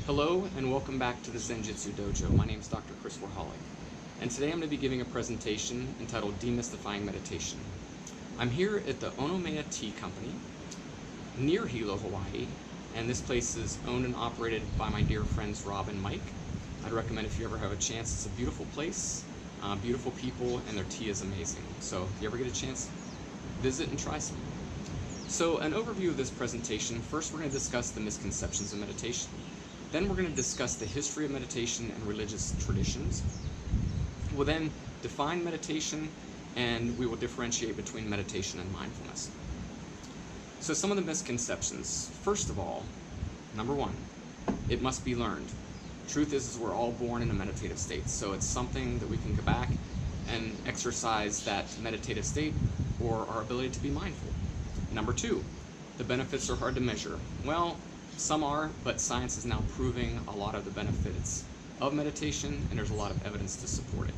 Hello and welcome back to the Zenjutsu Dojo. My name is Dr. Chris Warholic, and today I'm going to be giving a presentation entitled Demystifying Meditation. I'm here at the Onomiya Tea Company near Hilo, Hawaii, and this place is owned and operated by my dear friends Rob and Mike. I'd recommend if you ever have a chance. It's a beautiful place, beautiful people, and their tea is amazing. So if you ever get a chance, visit and try some. So an overview of this presentation: first we're going to discuss the misconceptions of meditation. Then we're going to discuss the history of meditation and religious traditions. We'll then define meditation, and we will differentiate between meditation and mindfulness. So some of the misconceptions. First of all, number one, it must be learned. Truth is we're all born in a meditative state, so it's something that we can go back and exercise that meditative state or our ability to be mindful. Number two, the benefits are hard to measure. Well, some are, but science is now proving a lot of the benefits of meditation, and there's a lot of evidence to support it.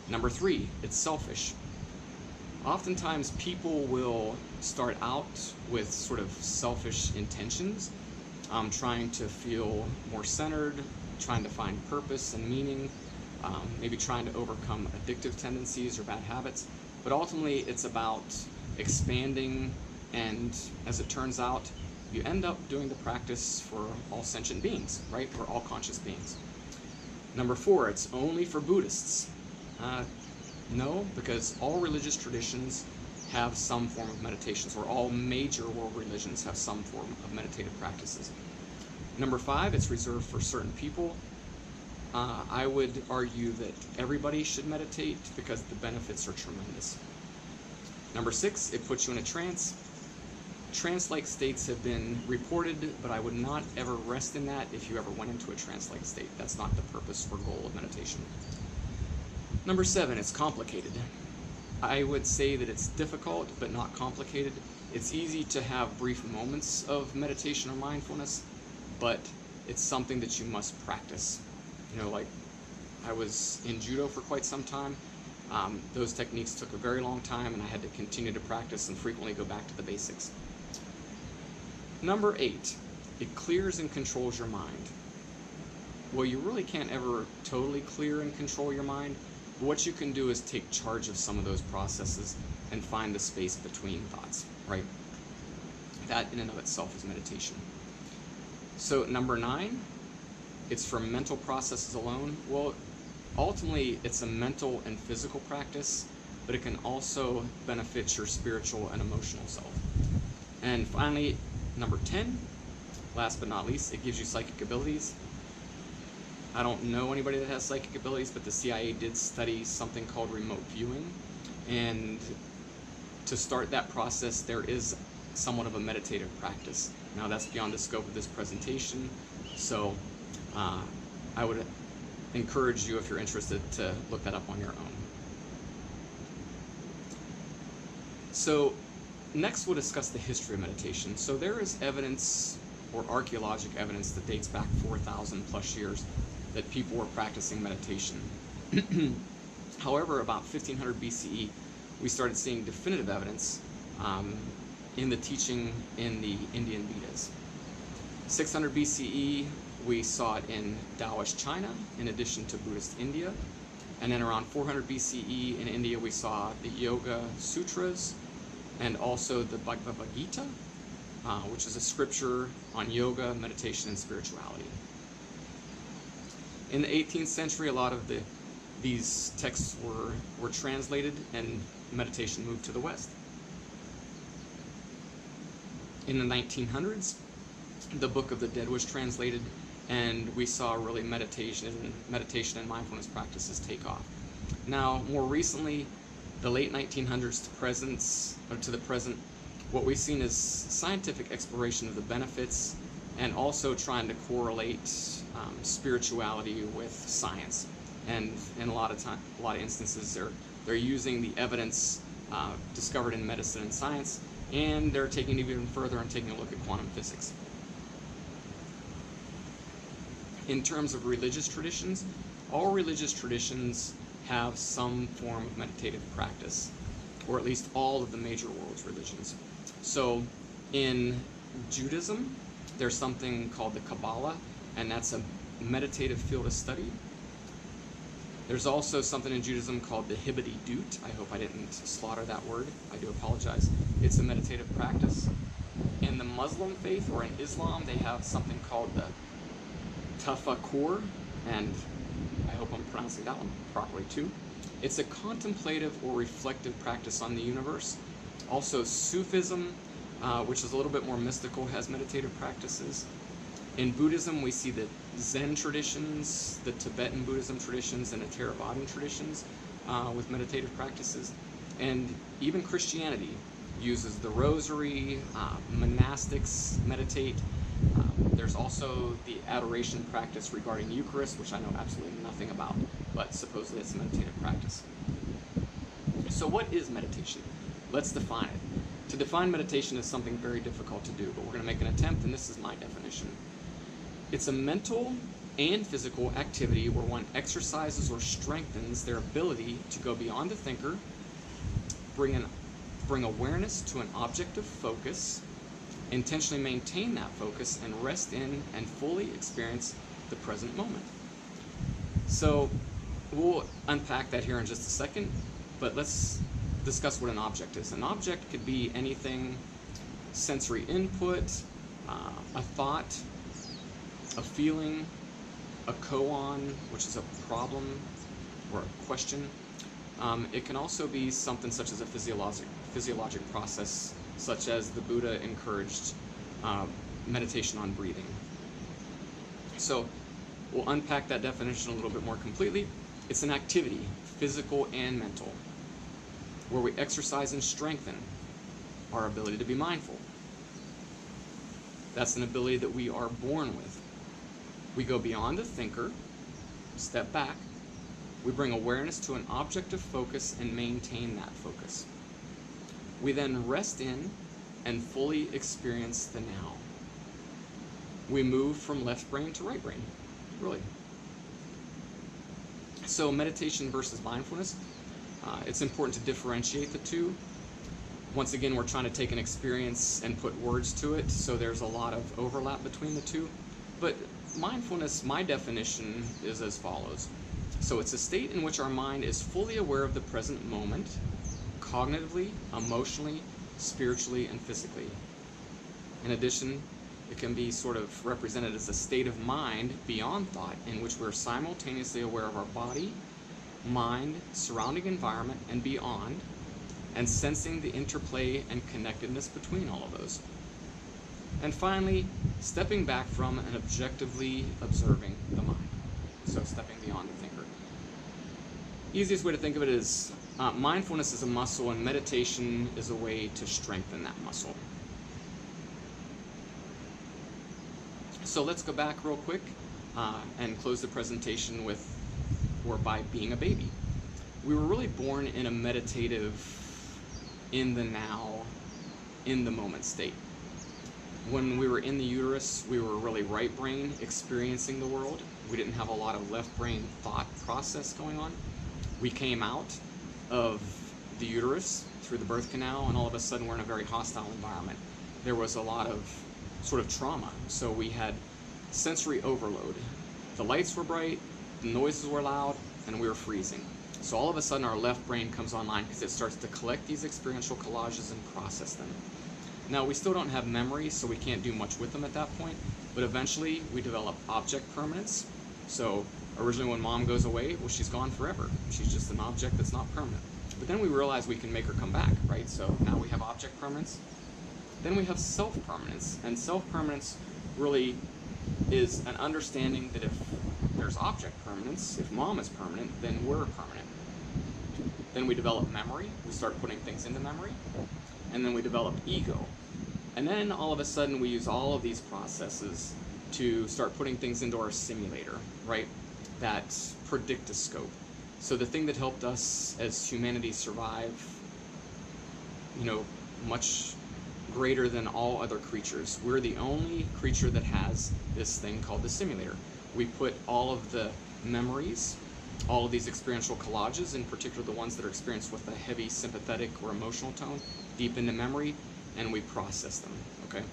Number three, it's selfish. Oftentimes people will start out with sort of selfish intentions, trying to feel more centered, trying to find purpose and meaning, maybe trying to overcome addictive tendencies or bad habits, but ultimately it's about expanding, and as it turns out, you end up doing the practice for all sentient beings, right? We're all conscious beings. Number four, it's only for Buddhists. No, because all religious traditions have some form of meditations, or all major world religions have some form of meditative practices. Number five, it's reserved for certain people. I would argue that everybody should meditate because the benefits are tremendous. Number six, it puts you in a trance. Trance-like states have been reported, but I would not ever rest in that if you ever went into a trance-like state. That's not the purpose or goal of meditation. Number seven, it's complicated. I would say that it's difficult, but not complicated. It's easy to have brief moments of meditation or mindfulness, but it's something that you must practice. You know, like I was in judo for quite some time. Those techniques took a very long time, and I had to continue to practice and frequently go back to the basics. Number eight, it clears and controls your mind. Well, you really can't ever totally clear and control your mind, but what you can do is take charge of some of those processes and find the space between thoughts, right? That in and of itself is meditation. So number nine, it's for mental processes alone. Well, ultimately it's a mental and physical practice, but it can also benefit your spiritual and emotional self. And finally, number 10, last but not least, it gives you psychic abilities. I don't know anybody that has psychic abilities, but the CIA did study something called remote viewing. And to start that process, there is somewhat of a meditative practice. Now that's beyond the scope of this presentation, so I would encourage you, if you're interested, to look that up on your own. So next we'll discuss the history of meditation. So there is evidence, or archaeologic evidence, that dates back 4,000 plus years that people were practicing meditation. However, about 1500 BCE, we started seeing definitive evidence in the teaching in the Indian Vedas. 600 BCE, we saw it in Taoist China, in addition to Buddhist India. And then around 400 BCE in India, we saw the Yoga Sutras, and also the Bhagavad Gita, which is a scripture on yoga, meditation, and spirituality. In the 18th century, a lot of these texts were translated, and meditation moved to the West. In the 1900s, the Book of the Dead was translated, and we saw really meditation and mindfulness practices take off. Now, more recently, the late 1900s to the present, what we've seen is scientific exploration of the benefits, and also trying to correlate spirituality with science. And in a lot of instances, they're using the evidence discovered in medicine and science, and they're taking it even further and taking a look at quantum physics. In terms of religious traditions, all religious traditions have some form of meditative practice, or at least all of the major world religions. So in Judaism, there's something called the Kabbalah, and that's a meditative field of study. There's also something in Judaism called the Hibbity Dut. I hope I didn't slaughter that word. I do apologize. It's a meditative practice. In the Muslim faith, or in Islam, they have something called the Tafakkur, and I hope I'm pronouncing that one properly too. It's a contemplative or reflective practice on the universe. Also, Sufism, which is a little bit more mystical, has meditative practices. In Buddhism, we see the Zen traditions, the Tibetan Buddhism traditions, and the Theravadan traditions with meditative practices. And even Christianity uses the rosary, monastics meditate. There's also the adoration practice regarding Eucharist, which I know absolutely nothing about, but supposedly it's a meditative practice. So what is meditation? Let's define it. To define meditation is something very difficult to do, but we're going to make an attempt, and this is my definition. It's a mental and physical activity where one exercises or strengthens their ability to go beyond the thinker, bring awareness to an object of focus, intentionally maintain that focus, and rest in and fully experience the present moment. So we'll unpack that here in just a second, but let's discuss what an object is. An object could be anything: sensory input, a thought, a feeling, a koan, which is a problem or a question. It can also be something such as a physiologic process, such as the Buddha encouraged meditation on breathing. So we'll unpack that definition a little bit more completely. It's an activity, physical and mental, where we exercise and strengthen our ability to be mindful. That's an ability that we are born with. We go beyond the thinker, step back, we bring awareness to an object of focus and maintain that focus. We then rest in and fully experience the now. We move from left brain to right brain, really. So meditation versus mindfulness, it's important to differentiate the two. Once again, we're trying to take an experience and put words to it, so there's a lot of overlap between the two. But mindfulness, my definition is as follows. So it's a state in which our mind is fully aware of the present moment, cognitively, emotionally, spiritually, and physically. In addition, it can be sort of represented as a state of mind beyond thought, in which we're simultaneously aware of our body, mind, surrounding environment, and beyond, and sensing the interplay and connectedness between all of those. And finally, stepping back from and objectively observing the mind. So stepping beyond the thinker. Easiest way to think of it is mindfulness is a muscle, and meditation is a way to strengthen that muscle. So let's go back real quick and close the presentation with, or by being a baby. We were really born in a meditative, in the now, in the moment state. When we were in the uterus, we were really right brain experiencing the world. We didn't have a lot of left brain thought process going on. We came out of the uterus through the birth canal, and all of a sudden we're in a very hostile environment. There was a lot of sort of trauma. So we had sensory overload. The lights were bright, the noises were loud, and we were freezing. So all of a sudden our left brain comes online because it starts to collect these experiential collages and process them. Now, we still don't have memory, so we can't do much with them at that point, but eventually we develop object permanence. So originally when mom goes away, well, she's gone forever. She's just an object that's not permanent. But then we realize we can make her come back, right? So now we have object permanence. Then we have self-permanence, and self-permanence really is an understanding that if there's object permanence, if mom is permanent, then we're permanent. Then we develop memory. We start putting things into memory. And then we develop ego. And then all of a sudden we use all of these processes to start putting things into our simulator, right? That predictoscope. So the thing that helped us as humanity survive, much greater than all other creatures. We're the only creature that has this thing called the simulator. We put all of the memories, all of these experiential collages, in particular the ones that are experienced with a heavy sympathetic or emotional tone, deep into memory, and we process them, okay?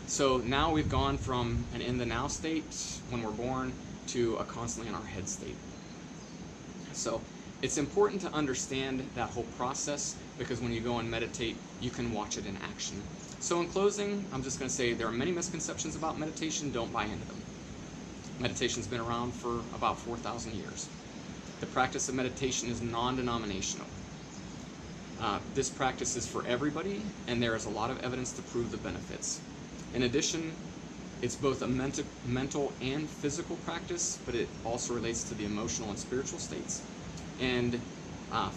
So now we've gone from an in the now state when we're born to a constantly in our head state. So it's important to understand that whole process, because when you go and meditate, you can watch it in action. So in closing, I'm just going to say there are many misconceptions about meditation. Don't buy into them. Meditation's been around for about 4,000 years. The practice of meditation is non-denominational. This practice is for everybody, and there is a lot of evidence to prove the benefits. In addition, it's both a mental and physical practice, but it also relates to the emotional and spiritual states. And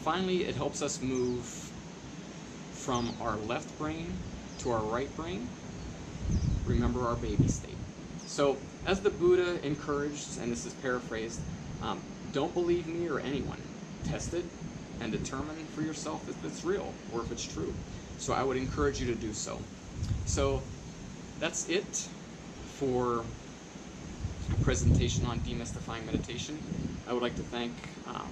finally, it helps us move from our left brain to our right brain. Remember our baby state. So, as the Buddha encouraged, and this is paraphrased, don't believe me or anyone. Test it and determine for yourself if it's real or if it's true. So I would encourage you to do so. So that's it for a presentation on demystifying meditation. I would like to thank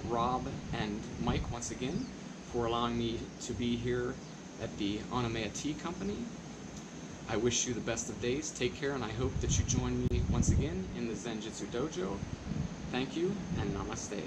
Rob and Mike once again for allowing me to be here at the Onomea Tea Company. I wish you the best of days. Take care, and I hope that you join me once again in the Zenjutsu Dojo. Thank you, and namaste.